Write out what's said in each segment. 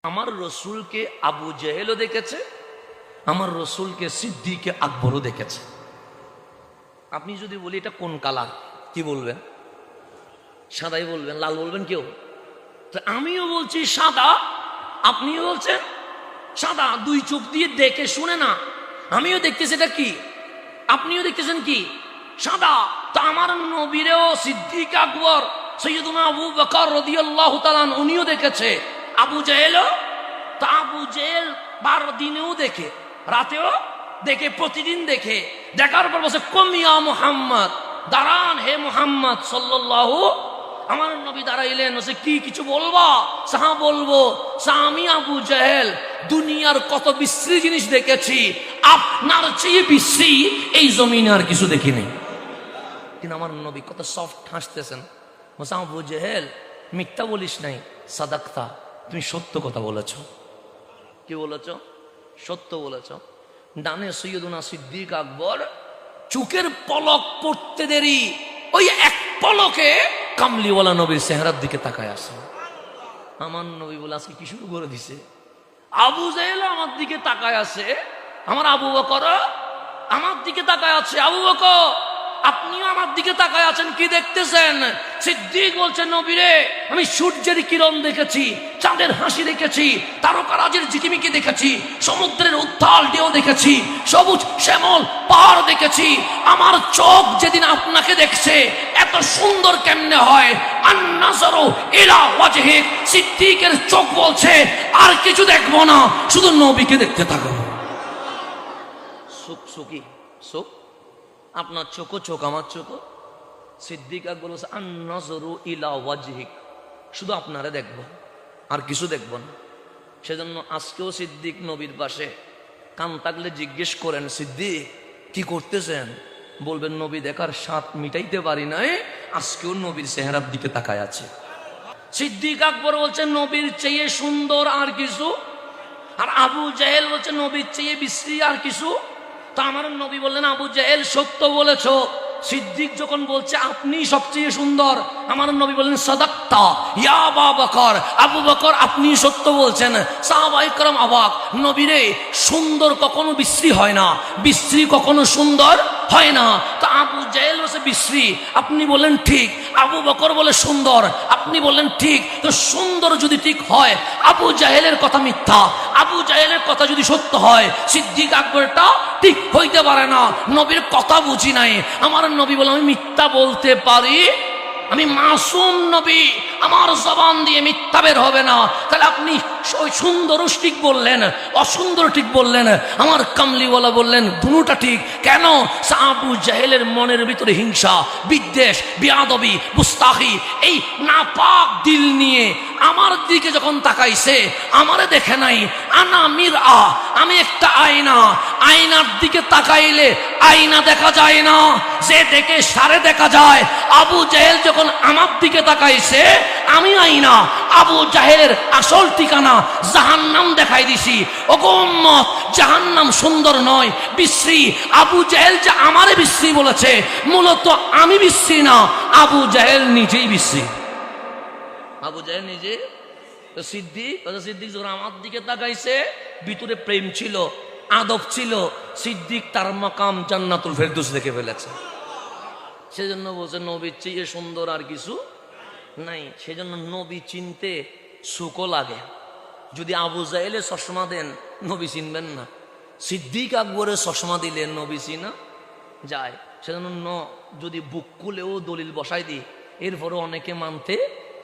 আমার রসুলকে আবু জেহেলও দেখেছে, আমার রসুলকে সিদ্দিকে আকবরও দেখেছে। আপনি যদি বলি এটা কোন কালার, কি বলবেন? সাদাই বলবেন, লাল বলবেন কেউ? তো আমিও বলছি সাদা, আপনিও বলছেন সাদা। দুই চোখ দিয়ে দেখে শুনে না, আমিও দেখতেছি এটা কি, আপনিও দেখতেছেন কি, সাদা। তা আমার নবীরেও সিদ্দিক আকবর সৈয়দুনা আবু বকর রাদিয়াল্লাহু তাআলা উনিও দেখেছে, আবু জেহেলও। তা আবু জেহেল 12 দিনেও দেখে, রাতেও দেখে, প্রতিদিন দেখে। দেখার পর বলছে কমিয়া মুহাম্মদ, দাঁড়ান হে মুহাম্মদ সাল্লাল্লাহু। আমার নবী দাঁড়াইলেন, বলছে কি কিছু বলবা? সাহা বলবো। আমি আবু জেহেল দুনিয়ার কত বিশ্রী জিনিস দেখেছি, আপনার চেয়ে বিশ্রী এই জমিনে আর কিছু দেখিনি। কিন্তু আমার নবী কত সফট হাসতেছেন। বলছে আবু জেহেল মিথ্যা বলিস নাই, সাদাক্তা, তুমি সত্য কথা বলেছ। কি বলেছ? সত্য বলেছ। ডানে সৈয়দুনা সিদ্দিক আকবর, চোখের পলক পড়তে দেরি, ওই এক পলকে কামলিওয়ালা নবীর চেহারার দিকে তাকায় আসে। আমার নবী বলে আজকে কি শুরু করে দিছে? আবু জেহেল আমার দিকে তাকায় আছে, আমার আবু বকর আমার দিকে তাকায় আছে। আবু বকর আপনিও আমার দিকে তাকায় আছেন, কি দেখতেছেন? সিদ্দিক বলছে নবীরে আমি সূর্যের কিরণ দেখেছি, চাঁদের হাসি দেখেছি, তারকারাজের ঝিকিমিকি দেখেছি, সমুদ্রের উত্তাল ঢেউ দেখেছি, সবুজ শ্যামল পাহাড় দেখেছি। আমার চোখ যেদিন আপনাকে দেখছে এত সুন্দর কেমনে হয়? আন-নাযরু ইলা ওয়াজহিক, সিদ্দিকের চোখ বলছে আর কিছু দেখবো না, শুধু নবীকে দেখতে থাকবো। সুখ সুখী সুখ, আপনার চোখও চোখ, আমার চোখও। সিদ্দিক আকবর বলছে আন-নাযরু ইলা ওয়াজহিক, শুধু আপনারে দেখবো আর কিছু দেখবো না। সেজন্য আজকেও সিদ্দিক নবীর পাশে কান থাকলে জিজ্ঞেস করেন সিদ্দিক কি করতেছেন? বলবেন নবী দেখার স্বাদ মিটাইতে পারি নাই, আজকেও নবীর চেহারার দিকে তাকায় আছে। সিদ্দিক আকবর বলছে নবীর চেয়ে সুন্দর আর কিছু, আর আবু জেহেল বলছে নবীর চেয়ে বিশ্রী আর কিছু। তা আমার নবী বললেন আবু জেহেল সত্য বলেছো। সিদ্দিক যখন বলছে আপনি সবচেয়ে সুন্দর, আমার নবী বললেন সাদাক্তা ইয়া আবু বকর, আবু বকর আপনি সত্য বলছেন। সাহাবায়ে কেরাম অবাক, নবীরে সুন্দর কখনো বিশ্রী হয় না, বিশ্রী কখনো সুন্দর হয় না। তো আবু জেহেল বলছে বিশ্রী, আপনি বললেন ঠিক। আবু বকর বলে সুন্দর, আপনি বললেন ঠিক। তো সুন্দর যদি ঠিক হয়, আবু জাহেলের কথা মিথ্যা, আবু জাহেলের কথা যদি সত্য হয়, সিদ্দিক আকবরটা ঠিক হইতে পারে না। নবীর কথা বুঝি নাই। আমার নবী বলে আমি মিথ্যা বলতে পারি, আমি মাসুম নবী, আমার জবান দিয়ে মিথ্যা বের হবে না। তাহলে আপনি সুন্দর ঠিক বললেন, অসুন্দর ঠিক বললেন, আমার কামলিওয়ালা বললেন দুটোটা ঠিক। কেন? আবু জাহেলের মনের ভিতরে হিংসা, বিদ্বেষ, বিয়াদবি, গুস্তাখি, এই নাপাক দিল নিয়ে আমার দিকে যখন তাকাইছে, আমারে দেখে নাই। আনা মিরআ, আমি একটা আয়না, আয়নার দিকে তাকাইলে আয়না দেখা যায় না, যে দেখে সারে দেখা যায়। আবু জাহেল যখন আমার দিকে তাকাইছে, আমি আয়না, আবু জাহেলের আসল ঠিকানা জাহান্নাম দেখাই দিছি। ওগো উম্মত, জাহান্নাম সুন্দর নয়, বিশ্রী। আবু জাহেল যে আমারে বিশ্রী বলেছে, মূলত আমি বিশ্রী না, আবু জাহেল নিজেই বিশ্রী। আবু জাহেল নিজে। তো সিদ্দিক যখন আমার দিকে তাকাইছে, ভিতরে প্রেম ছিল, আদব ছিল। সিদ্দিক তার মাকাম জান্নাতুল ফেরদৌস দেখে ফেলেছে। সেজন্য বলছে নবীর চেয়ে সুন্দর আর কিছু নাই। সেজন্য নবী চিনতে সুখও লাগে। যদি আবু জাহেলে চশমা দেন, নবী চিনবেন না। সিদ্দিক আকবরে চশমা দিলে নবী চিনা যায়। সেজন্য যদি বুক খুলেও দলিল বসাই দিই, এরপরও অনেকে মানতে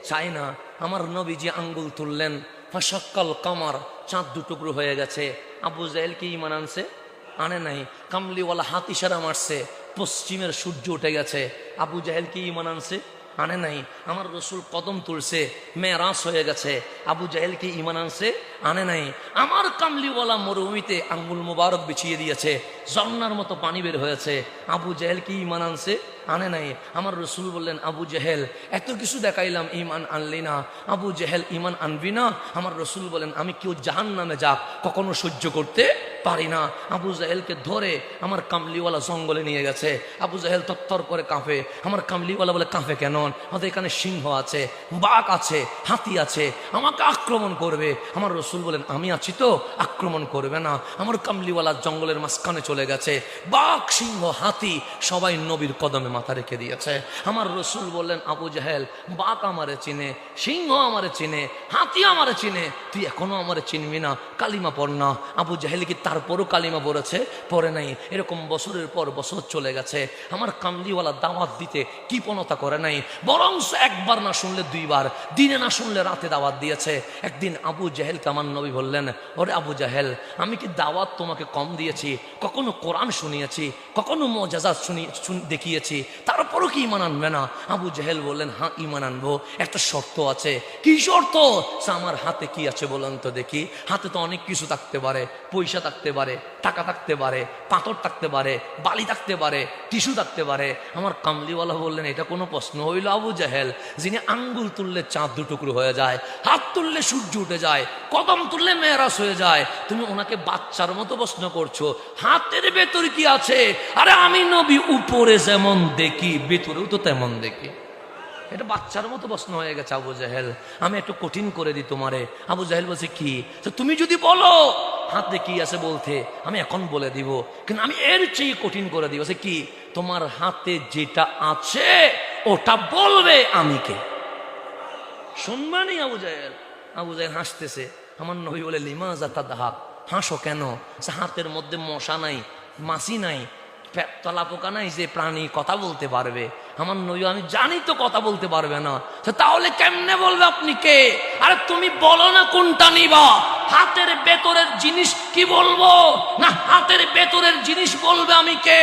চায় না। আমার নবী যে আঙ্গুল তুললেন, ফাশাক্কাল কামার, চাঁদ দুটুকরো হয়ে গেছে। আবু জাহেল কি ঈমান আনছে? আনে নাই। কামলিওয়ালা হাত ইশারা মারছে, পশ্চিমের সূর্য উঠে গেছে। আবু জাহেল কি ঈমান আনছে? আনে নাই। আমার রসুল কদম তুলছে, মেরাজ হয়ে গেছে। আবু জাহেল কি ঈমান আনছে? আনে নাই। আমার কামলিওয়ালা মরুভূমিতে আঙ্গুল মোবারক বিছিয়ে দিয়েছে, ঝর্ণার মতো পানি বের হয়েছে। আবু জাহেল কি ঈমান আনছে? আনে নাই। আমার রসুল বললেন আবু জাহেল এত কিছু দেখাইলাম, ঈমান আনলি না। আবু জাহেল ঈমান আনবি না? আমার রসুল বলেন আমি কেউ জাহান্নামে যাক কখনো সহ্য করতে পারি না। আবু জাহেলকে ধরে আমার কামলিওয়ালা জঙ্গলে নিয়ে গেছে। আবু জাহেল তত্তর করে কাঁপে। আমার কামলিওয়ালা বলে কাঁপে কেন? আমাদের এখানে সিংহ আছে, বাঘ আছে, হাতি আছে, আমাকে আক্রমণ করবে। আমার রসুল বলেন আমি আছি তো, আক্রমণ করবে না। আমার কামলিওয়ালা জঙ্গলের মাঝখানে চলে গেছে। বাঘ, সিংহ, হাতি সবাই নবীর কদমে মাথা রেখে দিয়েছে। আমার রসুল বললেন আবু জাহেল, বাঘ আমারে চিনে, সিংহ আমারে চিনে, হাতি আমারে চিনে, তুই এখনো আমারে চিনবি না? কালিমা পড় না। আবু জাহেল কি তারপরও কালিমা পড়েছে? পড়ে নাই। এরকম বছরের পর বছর চলে গেছে। আমার কামলিওয়ালা দাওয়াত দিতে কৃপণতা করে নাই, বরং একবার না শুনলে দুইবার, দিনে না শুনলে রাতে দাওয়াত দিয়েছে। একদিন আবু জাহেলকে আমার নবী বললেন, ওরে আবু জাহেল, আমি কি দাওয়াত তোমাকে কম দিয়েছি? কখনো কোরআন শুনিয়েছি, কখনো মুআজিজাত দেখিয়েছি, তারপরও কি ঈমান আনবে না? আবু জাহেল বললেন হ্যাঁ ঈমান আনবো, একটা শর্ত আছে। কি শর্ত? আমার হাতে কি আছে বলেন তো দেখি। হাতে তো অনেক কিছু থাকতে পারে, পয়সা থাকতে পারে, টাকা থাকতে পারে, পাথর থাকতে পারে, বালি থাকতে পারে, টিস্যু থাকতে পারে। আমার কামলিওয়ালা বললেন এটা কোনো প্রশ্ন হইল আবু জাহেল? যিনি আঙ্গুল তুললে চাঁদ দুটুকরো হয়ে যায়, হাত তুললে সূর্য উঠে যায়, কদম তুললে মেরাজ হয়ে যায়, তুমি ওনাকে বাচ্চার মতো প্রশ্ন করছো হাতের ভেতর কি আছে? আরে আমি নবী উপরে যেমন দেখি ভেতরেও তো তেমন দেখি। এটা বাচ্চার মতো প্রশ্ন হয়ে গেছে আবু জাহেল। আমি একটু কঠিন করে দিই তোমারে। আবু জাহেল বলছে কি? তুমি যদি বলো হাতে কি আছে বলতে, আমি এখন বলে দিব, কিন্তু আমি এর চেয়ে কঠিন করে দিব। কি? তোমার হাতে যেটা আছে ওটা বলবে আমি কে। শুনবানি আবু জাহেল? আবু জাহেল হাসতেছে। আমার নবী বলে লিমাযা তাদহাক, হাসো কেন? হাতের মধ্যে মশা নাই, মাছি নাই, তলা পোকা নাই যে প্রাণী কথা বলতে পারবে। আমার নবী আমি জানি তো কথা বলতে পারবে না, তাহলে কেমনে বলবে আপনি কে? আরে তুমি বলো না কোনটা নিবা। হাতের ভেতরের জিনিস কি বলবো না হাতের ভেতরের জিনিস বলবে আমি কে?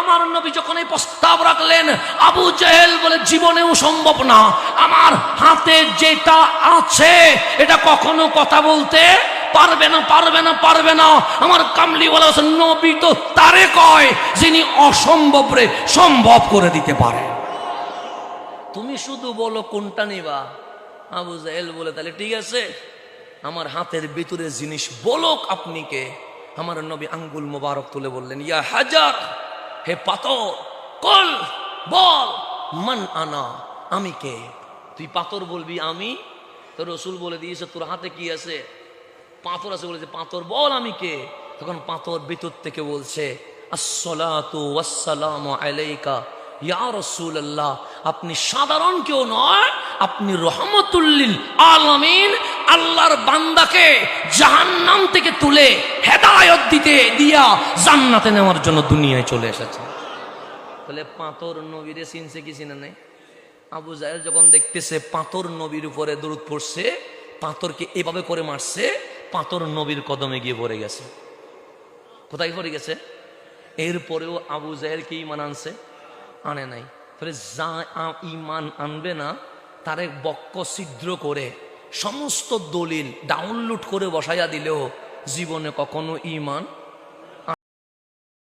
আমার নবী যখন এই প্রস্তাব রাখলেন, আবু জাহেল বলে জীবনেও সম্ভব না। আমার হাতে যেটা আছে এটা কখনো কথা বলতে পারবে না, পারবে না, পারবে না। আমার কামলিওয়ালা নবী তো তারে কয় যিনি অসম্ভব রে সম্ভব করে দিতে পারে। তুমি শুধু বলো কোনটা নিবা। আবু জাহেল বলে তাহলে ঠিক আছে, আমার হাতের ভিতরে জিনিস বলক আপনি কে। আমার নবী আঙ্গুল মোবারক তুলে বললেন ইয়া হাজার, হে পাথর, কল বল মান আনা, আমি কে। তুই পাথর বলবি আমি। তো রসুল বলে দিয়েছে তোর হাতে কি আছে? পাথর আছে। বলেছে পাথর বল আমি কে। তখন পাথর ভিতর থেকে বলছে আসসালাতু ওয়াসসালামু আলাইকা ইয়া রাসূলুল্লাহ, আপনি সাধারণ কেউ নয়, আপনি রহমতুল্লিল আলামিন, আল্লাহর বান্দাকে জাহান্নাম থেকে তুলে হেদায়েত দিতে দিয়া জান্নাতে নেওয়ার জন্য দুনিয়ায় চলে এসেছে। তাহলে পাথর নবীরে চিনছে কি চিনে নাই? আবু জাহেল যখন দেখতেছে পাথর নবীর উপরে দরুদ পড়ছে, পাথরকে এভাবে করে মারছে, পাথর নবীর কদমে গিয়ে পড়ে গেছে। কোথায় পড়ে গেছে? এরপরেও আবু জাহেল কি ঈমান আনছে? আনে নাই। তাহলে যা ঈমান আনবে না তারে বক্ক ছিদ্র করে সমস্ত দলিল ডাউনলোড করে বসাইয়া দিলেও জীবনে কখনো ঈমান